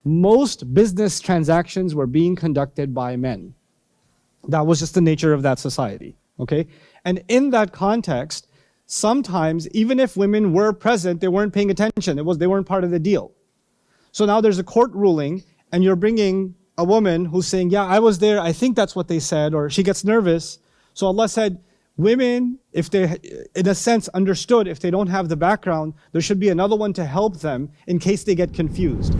most business transactions were being conducted by men. That was just the nature of that society, okay? And in that context, sometimes, even if women were present, they weren't paying attention. They weren't part of the deal. So now there's a court ruling, and you're bringing a woman who's saying, yeah, I was there, I think that's what they said, or she gets nervous. So Allah said, women, if they, in a sense, understood, if they don't have the background, there should be another one to help them in case they get confused.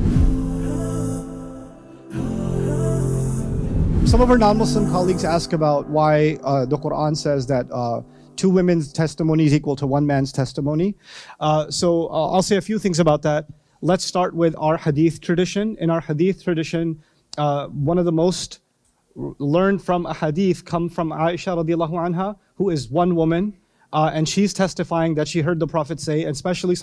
Some of our non-Muslim colleagues ask about why the Qur'an says that two women's testimony is equal to one man's testimony. So I'll say a few things about that. Let's start with our hadith tradition. In our hadith tradition, one of the most learned from a hadith come from Aisha radiallahu anha, who is one woman, and she's testifying that she heard the Prophet say, and especially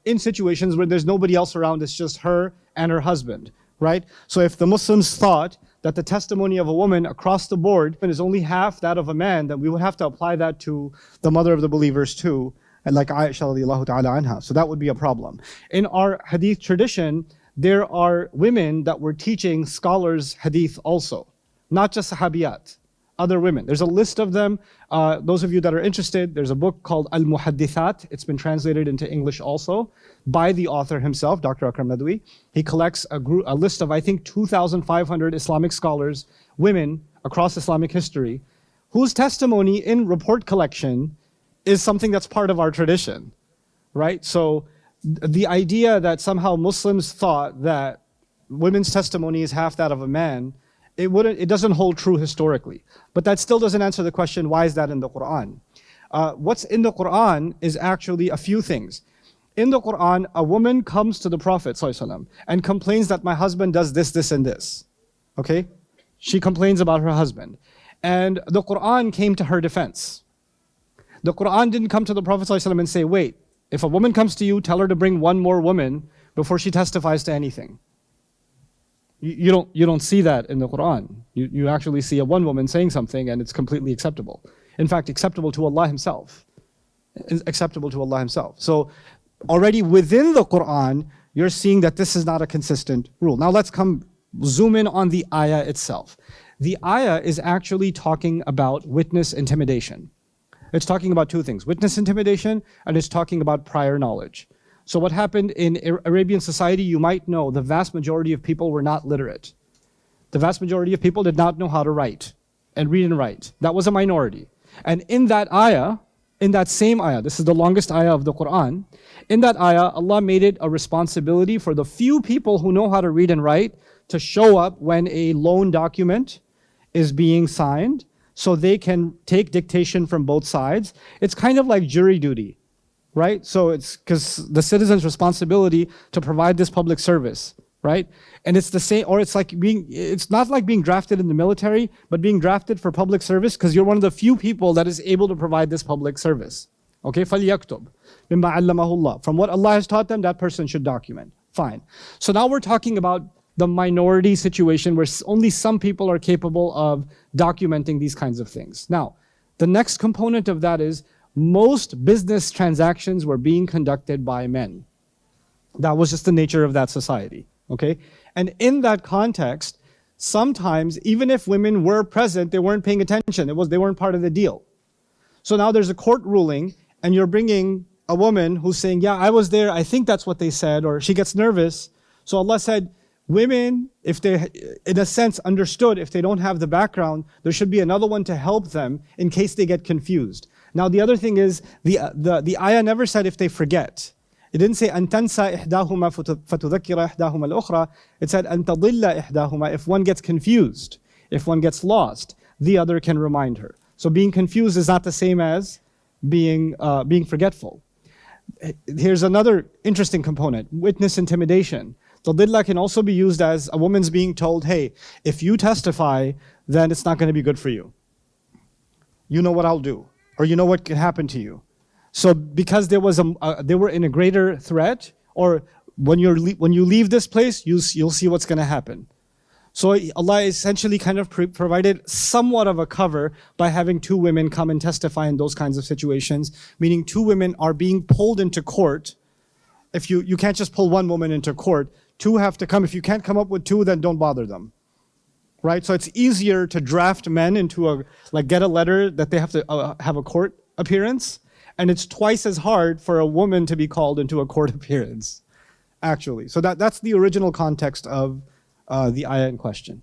in situations where there's nobody else around, it's just her and her husband, right? So if the Muslims thought that the testimony of a woman across the board is only half that of a man, then we would have to apply that to the mother of the believers too, and like Aisha radiallahu ta'ala anha. So that would be a problem. In our hadith tradition, there are women that were teaching scholars hadith also, not just sahabiyat, other women. There's a list of them. Those of you that are interested, there's a book called Al-Muhaddithat. It's been translated into English also by the author himself, Dr. Akram Nadwi. He collects a list of, I think, 2,500 Islamic scholars, women across Islamic history, whose testimony in report collection is something that's part of our tradition, right? So the idea that somehow Muslims thought that women's testimony is half that of a man, it doesn't hold true historically. But that still doesn't answer the question, why is that in the Qur'an? What's in the Qur'an is actually a few things. In the Qur'an, a woman comes to the Prophet ﷺ and complains that my husband does this, this, and this. Okay? She complains about her husband. And the Qur'an came to her defense. The Qur'an didn't come to the Prophet ﷺ and say, wait, if a woman comes to you, tell her to bring one more woman before she testifies to anything. You don't see that in the Qur'an. You actually see a one woman saying something and it's completely acceptable. In fact, acceptable to Allah Himself. Acceptable to Allah Himself. So already within the Qur'an, you're seeing that this is not a consistent rule. Now let's zoom in on the ayah itself. The ayah is actually talking about witness intimidation. It's talking about two things, witness intimidation, and it's talking about prior knowledge. So what happened in Arabian society, you might know the vast majority of people were not literate. The vast majority of people did not know how to write and read and write. That was a minority. And in that ayah, in that same ayah, this is the longest ayah of the Qur'an, in that ayah, Allah made it a responsibility for the few people who know how to read and write to show up when a loan document is being signed, so they can take dictation from both sides. It's kind of like jury duty, right? So it's because the citizen's responsibility to provide this public service, right? And it's the same, or it's not like being drafted in the military, but being drafted for public service because you're one of the few people that is able to provide this public service. Okay, فَلْيَكْتُبْ مِمَّا عَلَّمَهُ اللَّهُ. From what Allah has taught them, that person should document. Fine. So now we're talking about the minority situation where only some people are capable of documenting these kinds of things. Now, the next component of that is most business transactions were being conducted by men. That was just the nature of that society, okay? And in that context, sometimes, even if women were present, they weren't paying attention. They weren't part of the deal. So now there's a court ruling, and you're bringing a woman who's saying, yeah, I was there, I think that's what they said, or she gets nervous. So Allah said, women, if they, in a sense, understood, if they don't have the background, there should be another one to help them in case they get confused. Now the other thing is, the ayah never said if they forget. It didn't say أَن تَنْسَى إِحْدَاهُمَا فَتُذَكِّرَ إِحْدَاهُمَا الْأُخْرَى. It said أَن تَضِلَّ إِحْدَاهُمَا. If one gets confused, if one gets lost, the other can remind her. So being confused is not the same as being forgetful. Here's another interesting component, witness intimidation. Tadilla can also be used as a woman's being told, hey, if you testify, then it's not going to be good for you. You know what I'll do, or you know what can happen to you. So because they were in a greater threat, or when you leave this place, you'll see what's going to happen. So Allah essentially kind of provided somewhat of a cover by having two women come and testify in those kinds of situations, meaning two women are being pulled into court. If you can't just pull one woman into court, Two have to come. If you can't come up with two, then don't bother them. Right? So it's easier to draft men into get a letter that they have to have a court appearance. And it's twice as hard for a woman to be called into a court appearance, actually. So that's the original context of the ayah in question.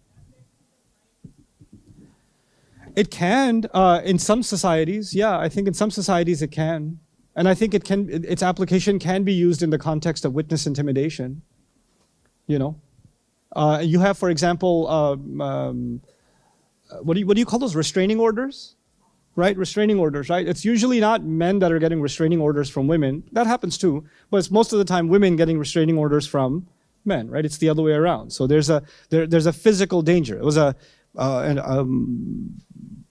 It can, in some societies, yeah, I think in some societies it can. And I think its application can be used in the context of witness intimidation. You have, for example, what do you call those, restraining orders? Right, restraining orders, right? It's usually not men that are getting restraining orders from women. That happens too, but it's most of the time women getting restraining orders from men, right? It's the other way around. So there's a physical danger. It was an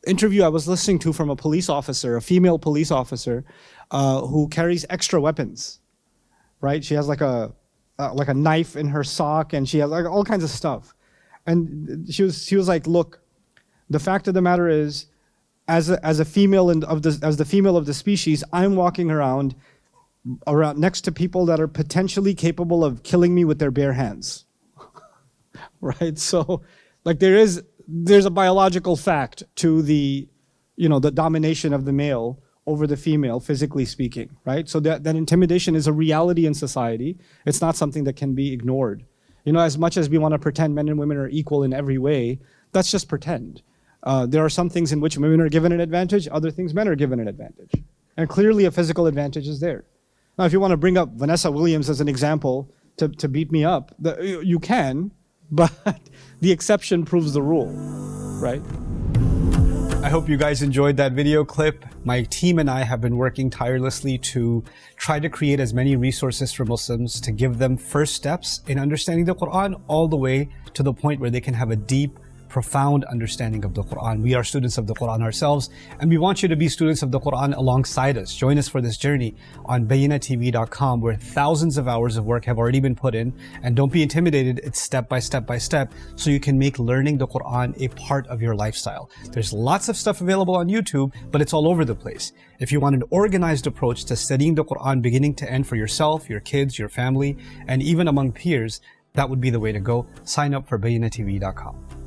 interview I was listening to from a police officer, a female police officer, who carries extra weapons, right? She has like a knife in her sock, and she has like all kinds of stuff. And she was like, look, the fact of the matter is, as a female of the species, I'm walking around next to people that are potentially capable of killing me with their bare hands. Right? So like there's a biological fact to the domination of the male over the female, physically speaking, right? So that intimidation is a reality in society. It's not something that can be ignored. As much as we want to pretend men and women are equal in every way, that's just pretend. There are some things in which women are given an advantage, other things men are given an advantage. And clearly a physical advantage is there. Now, if you want to bring up Vanessa Williams as an example to beat me up, you can, but the exception proves the rule, right? I hope you guys enjoyed that video clip. My team and I have been working tirelessly to try to create as many resources for Muslims to give them first steps in understanding the Qur'an all the way to the point where they can have a deep, profound understanding of the Qur'an. We are students of the Qur'an ourselves, and we want you to be students of the Qur'an alongside us. Join us for this journey on bayinatv.com, where thousands of hours of work have already been put in. And don't be intimidated, it's step by step by step, so you can make learning the Qur'an a part of your lifestyle. There's lots of stuff available on YouTube, but it's all over the place. If you want an organized approach to studying the Qur'an beginning to end for yourself, your kids, your family, and even among peers, that would be the way to go. Sign up for bayinatv.com.